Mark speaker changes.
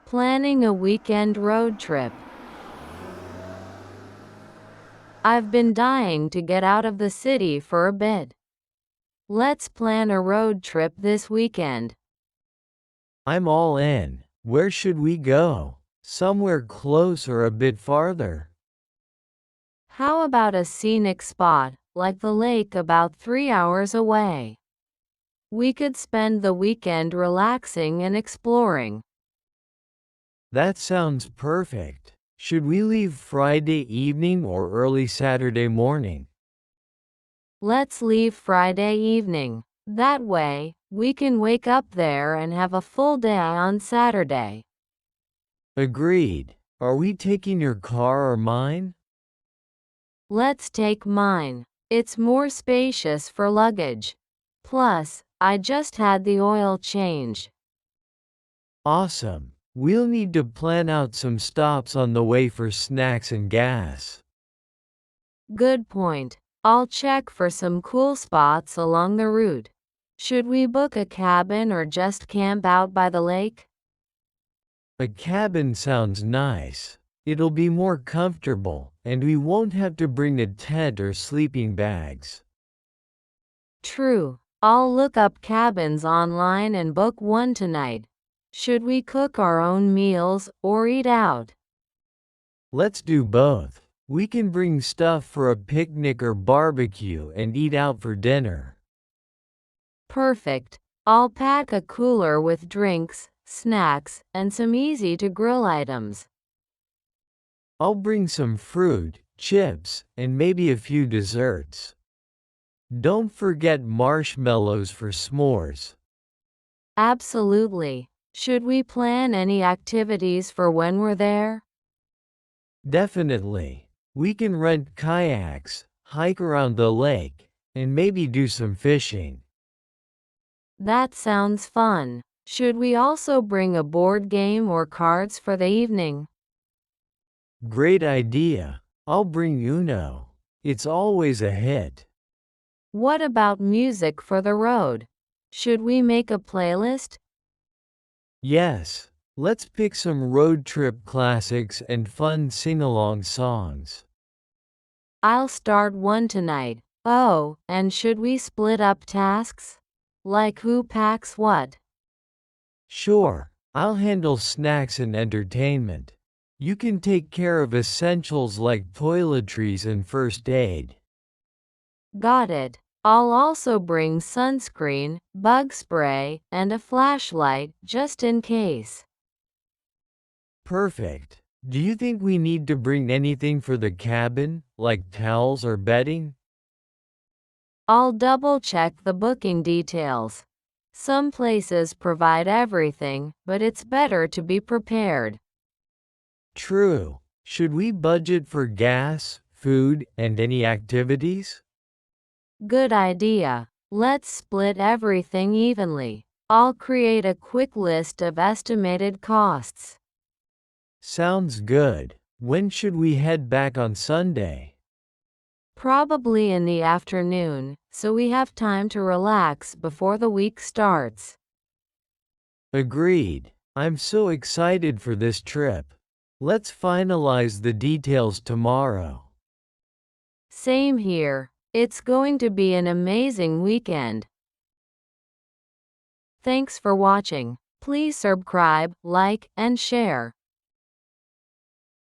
Speaker 1: Planning a weekend road trip. I've been dying to get out of the city for a bit. Let's plan a road trip this weekend.
Speaker 2: I'm all in. Where should we go? Somewhere close or a bit farther?
Speaker 1: How about a scenic spot, like the lake about 3 hours away? We could spend the weekend relaxing and exploring.
Speaker 2: That sounds perfect. Should we leave Friday evening or early Saturday morning?
Speaker 1: Let's leave Friday evening. That way, we can wake up there and have a full day on Saturday.
Speaker 2: Agreed. Are we taking your car or mine?
Speaker 1: Let's take mine. It's more spacious for luggage. Plus, I just had the oil change.
Speaker 2: Awesome. We'll need to plan out some stops on the way for snacks and gas.
Speaker 1: Good point. I'll check for some cool spots along the route. Should we book a cabin or just camp out by the lake?
Speaker 2: A cabin sounds nice. It'll be more comfortable, and we won't have to bring a tent or sleeping bags.
Speaker 1: True. I'll look up cabins online and book one tonight. Should we cook our own meals or eat out?
Speaker 2: Let's do both. We can bring stuff for a picnic or barbecue and eat out for dinner.
Speaker 1: Perfect. I'll pack a cooler with drinks, snacks, and some easy-to-grill items.
Speaker 2: I'll bring some fruit, chips, and maybe a few desserts. Don't forget marshmallows for s'mores.
Speaker 1: Absolutely. Should we plan any activities for when we're there?
Speaker 2: Definitely. We can rent kayaks, hike around the lake, and maybe do some fishing.
Speaker 1: That sounds fun. Should we also bring a board game or cards for the evening?
Speaker 2: Great idea. I'll bring Uno. It's always a hit.
Speaker 1: What about music for the road? Should we make a playlist?
Speaker 2: Yes, let's pick some road trip classics and fun sing-along songs.
Speaker 1: I'll start one tonight. Oh, and should we split up tasks? Like who packs what?
Speaker 2: Sure, I'll handle snacks and entertainment. You can take care of essentials like toiletries and first aid.
Speaker 1: Got it. I'll also bring sunscreen, bug spray, and a flashlight, just in case.
Speaker 2: Perfect. Do you think we need to bring anything for the cabin, like towels or bedding?
Speaker 1: I'll double check the booking details. Some places provide everything, but it's better to be prepared.
Speaker 2: True. Should we budget for gas, food, and any activities?
Speaker 1: Good idea. Let's split everything evenly. I'll create a quick list of estimated costs.
Speaker 2: Sounds good. When should we head back on Sunday?
Speaker 1: Probably in the afternoon, so we have time to relax before the week starts.
Speaker 2: Agreed. I'm so excited for this trip. Let's finalize the details tomorrow.
Speaker 1: Same here. It's going to be an amazing weekend. Thanks for watching. Please subscribe, like, and share.